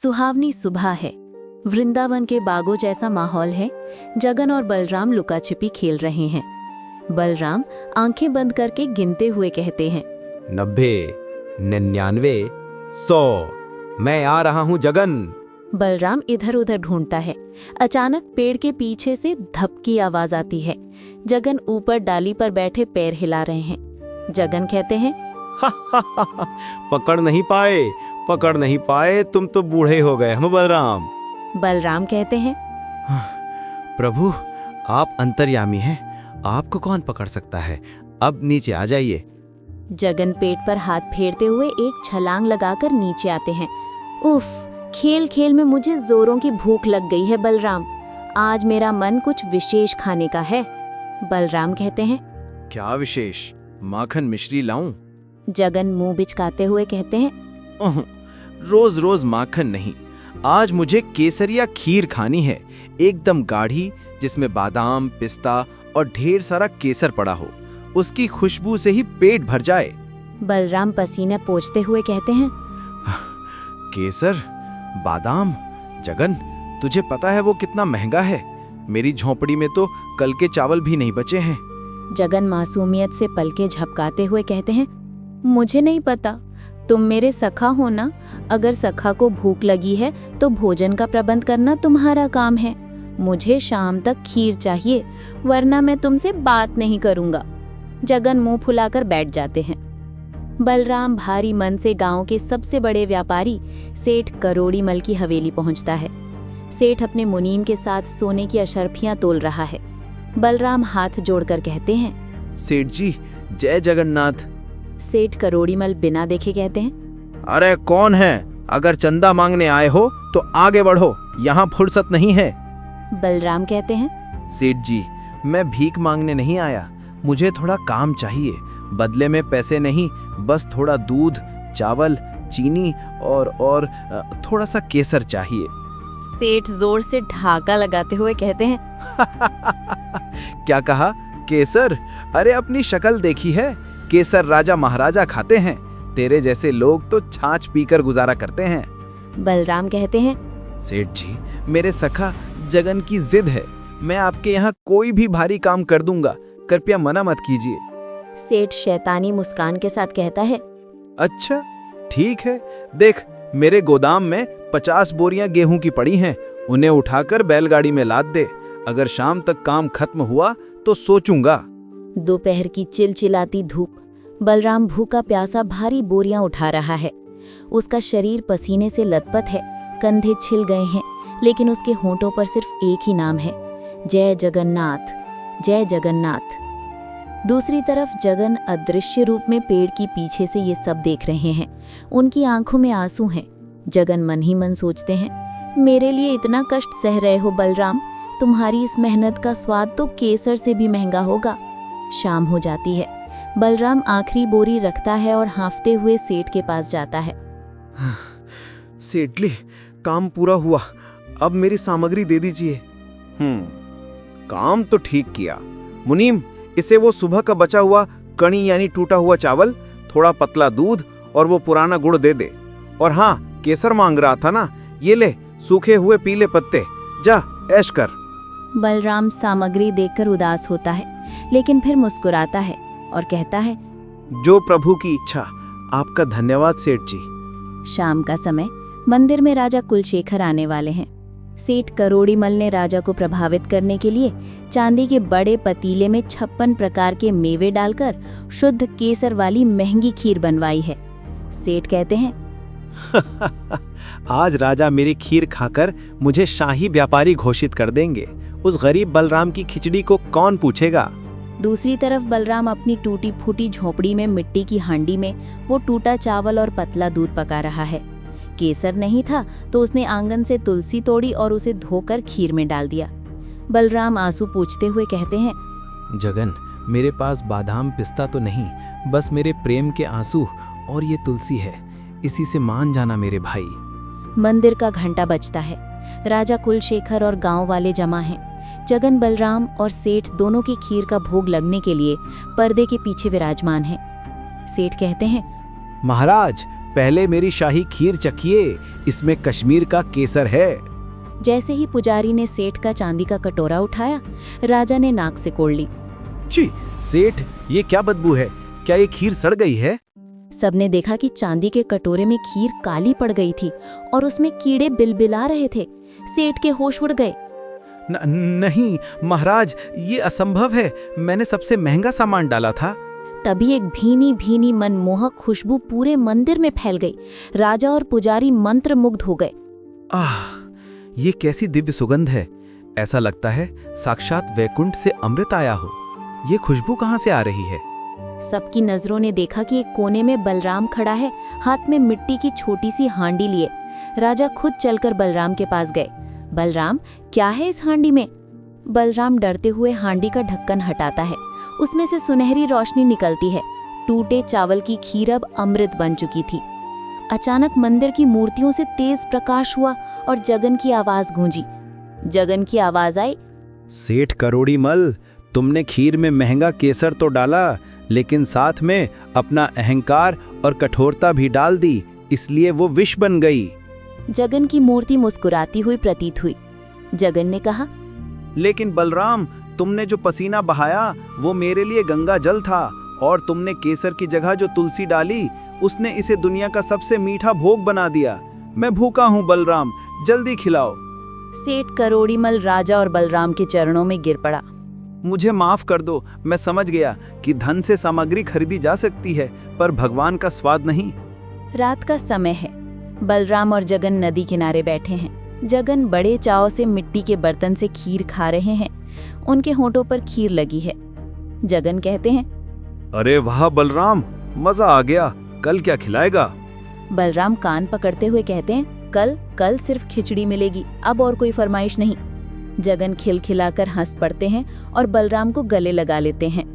सुहावनी सुबह है। वृंदावन के बागों जैसा माहौल है। जगन और बलराम लुका छिपी खेल रहे हैं। बलराम आंखें बंद करके गिनते हुए कहते हैं, 90, 99, 100। मैं आ रहा हूँ जगन। बलराम इधर उधर ढूंढता है। अचानक पेड़ के पीछे से धप की आवाज आती है। जगन ऊपर डाली पर बैठे पैर हिला रहे हैं। जगन कहते हैं, पकड़ नहीं पाए, तुम तो बूढ़े हो गए हम बलराम। बलराम कहते हैं, प्रभु आप अंतर्यामी हैं, आपको कौन पकड़ सकता है, अब नीचे आ जाइए। जगन पेट पर हाथ फेरते हुए एक छलांग लगाकर नीचे आते हैं। उफ, खेल खेल में मुझे जोरों की भूख लग गई है बलराम, आज मेरा मन कुछ विशेष खाने का है। बलराम कहते हैं, क्या विशेष, माखन मिश्री लाऊं? जगन मुंह बिचकाते हुए कहते हैं, रोज रोज माखन नहीं, आज मुझे केसरिया खीर खानी है, एकदम गाढ़ी, जिसमें बादाम, पिस्ता और ढेर सारा केसर पड़ा हो, उसकी खुशबू से ही पेट भर जाए। बलराम पसीना पोंछते हुए कहते हैं, केसर, बादाम, जगन तुझे पता है वो कितना महंगा है, मेरी झोंपड़ी में तो कल के चावल भी नहीं बचे हैं। जगन मासूमियत से पलके झपकाते हुए कहते हैं, मुझे नहीं पता, तुम मेरे सखा हो ना, अगर सखा को भूख लगी है तो भोजन का प्रबंध करना तुम्हारा काम है। मुझे शाम तक खीर चाहिए, वरना मैं तुमसे बात नहीं करूंगा। जगन मुंह फुलाकर बैठ जाते हैं। बलराम भारी मन से गांव के सबसे बड़े व्यापारी सेठ करोड़ीमल की हवेली पहुंचता है। सेठ अपने मुनीम के साथ सोने की अशर्फियां तोल रहा है। बलराम हाथ जोड़कर कहते हैं, सेठ जी जय जगन्नाथ। सेठ करोड़ीमल बिना देखे कहते हैं, अरे कौन है, अगर चंदा मांगने आए हो तो आगे बढ़ो, यहाँ फुर्सत नहीं है। बलराम कहते हैं, सेठ जी मैं भीख मांगने नहीं आया, मुझे थोड़ा काम चाहिए, बदले में पैसे नहीं, बस थोड़ा दूध, चावल, चीनी और थोड़ा सा केसर चाहिए। सेठ जोर से ढाका लगाते हुए कहते हैं, क्या कहा, केसर? अरे अपनी शक्ल देखी है, केसर राजा महाराजा खाते हैं, तेरे जैसे लोग तो छाछ पीकर गुजारा करते हैं। बलराम कहते हैं, सेठ जी मेरे सखा जगन की जिद है, मैं आपके यहाँ कोई भी भारी काम कर दूंगा, कृपया मना मत कीजिए। सेठ शैतानी मुस्कान के साथ कहता है, अच्छा ठीक है, देख मेरे गोदाम में 50 बोरियां गेहूं की पड़ी हैं, उन्हें उठाकर बैलगाड़ी में लाद दे, अगर शाम तक काम खत्म हुआ तो सोचूंगा। दोपहर की चिलचिलाती धूप, बलराम भूखा प्यासा भारी बोरियां उठा रहा है। उसका शरीर पसीने से लथपथ है, कंधे छिल गए हैं, लेकिन उसके होंठों पर सिर्फ एक ही नाम है, जय जगन्नाथ, जय जगन्नाथ। दूसरी तरफ जगन अदृश्य रूप में पेड़ की पीछे से ये सब देख रहे हैं। उनकी आंखों में आंसू हैं। जगन मन ही मन सोचते हैं, मेरे लिए इतना कष्ट सह रहे हो बलराम, तुम्हारी इस मेहनत का स्वाद तो केसर से भी महंगा होगा। शाम हो जाती है। बलराम आखिरी बोरी रखता है और हांफते हुए सेठ के पास जाता है। सेठली, काम पूरा हुआ, अब मेरी सामग्री दे दीजिए। काम तो ठीक किया मुनीम, इसे वो सुबह का बचा हुआ कणी यानी टूटा हुआ चावल, थोड़ा पतला दूध और वो पुराना गुड़ दे दे। और हाँ, केसर मांग रहा था ना, ये ले सूखे हुए पीले पत्ते, जा ऐश कर। बलराम सामग्री देखकर उदास होता है, लेकिन फिर मुस्कुराता है और कहता है, जो प्रभु की इच्छा। आपका धन्यवाद सेठ जी। शाम का समय, मंदिर में राजा कुलशेखर आने वाले हैं। सेठ करोड़ीमल ने राजा को प्रभावित करने के लिए चांदी के बड़े पतीले में 56 प्रकार के मेवे डालकर शुद्ध केसर वाली महंगी खीर बनवाई है। सेठ कहते हैं, आज राजा मेरी खीर खाकर मुझे शाही व्यापारी घोषित कर देंगे, उस गरीब बलराम की खिचड़ी को कौन पूछेगा। दूसरी तरफ बलराम अपनी टूटी फूटी झोपड़ी में मिट्टी की हांडी में वो टूटा चावल और पतला दूध पका रहा है। केसर नहीं था तो उसने आंगन से तुलसी तोड़ी और उसे धोकर खीर में डाल दिया। बलराम आंसू पूछते हुए कहते हैं, जगन मेरे पास बादाम पिस्ता तो नहीं, बस मेरे प्रेम के आंसू और ये तुलसी है, इसी से मान जाना मेरे भाई। मंदिर का घंटा बजता है। राजा कुलशेखर और गांव वाले जमा हैं। जगन, बलराम और सेठ दोनों की खीर का भोग लगने के लिए पर्दे के पीछे विराजमान हैं। सेठ कहते हैं, महाराज पहले मेरी शाही खीर चखिए, इसमें कश्मीर का केसर है। जैसे ही पुजारी ने सेठ का चांदी का कटोरा उठाया, राजा ने नाक सिकोड़ ली। छी सेठ, ये क्या बदबू है? क्या ये खीर सड़ गई है? सबने देखा कि चांदी के कटोरे में खीर काली पड़ गई थी और उसमें कीड़े बिलबिला रहे थे। सेठ के होश उड़ गए। नहीं महाराज, ये असंभव है। मैंने सबसे महंगा सामान डाला था। तभी एक भीनी भीनी मनमोहक खुशबू पूरे मंदिर में फैल गई। राजा और पुजारी मंत्रमुग्ध हो गए। आह, ये कैसी दिव्य सुगंध है। ऐसा लगता है साक्षात वैकुंठ से अमृत आया हो। ये खुशबू कहाँ से आ रही है? सबकी नजरों ने देखा कि एक कोने में बलराम खड़ा है, हाथ में मिट्टी की छोटी सी हांडी लिए। राजा खुद चलकर बलराम के पास गए। बलराम, क्या है इस हांडी में? बलराम डरते हुए हांडी का ढक्कन हटाता है। उसमें से सुनहरी रोशनी निकलती है। टूटे चावल की खीर अब अमृत बन चुकी थी। अचानक मंदिर की मूर्तियों से तेज प्रकाश हुआ और जगन की आवाज गूंजी। जगन की आवाज आई, सेठ करोड़ीमल, तुमने खीर में महंगा केसर तो डाला, लेकिन साथ में अपना अहंकार और कठोरता भी डाल दी, इसलिए वो विष बन गई। जगन की मूर्ति मुस्कुराती हुई प्रतीत हुई। जगन ने कहा, लेकिन बलराम, तुमने जो पसीना बहाया वो मेरे लिए गंगा जल था, और तुमने केसर की जगह जो तुलसी डाली उसने इसे दुनिया का सबसे मीठा भोग बना दिया। मैं भूखा हूँ बलराम, जल्दी खिलाओ। सेठ करोड़ीमल राजा और बलराम के चरणों में गिर पड़ा। मुझे माफ कर दो। मैं समझ गया कि धन से सामग्री खरीदी जा सकती है, पर भगवान का स्वाद नहीं। रात का समय है। बलराम और जगन नदी किनारे बैठे हैं। जगन बड़े चाव से मिट्टी के बर्तन से खीर खा रहे हैं। उनके होंठों पर खीर लगी है। जगन कहते हैं, अरे वाह बलराम, मजा आ गया। कल क्या खिलाएगा? बलराम कान पकड़ते हुए कहते हैं, कल सिर्फ खिचड़ी मिलेगी, अब और कोई फरमाइश नहीं। जगन खिलखिलाकर हंस पड़ते हैं और बलराम को गले लगा लेते हैं।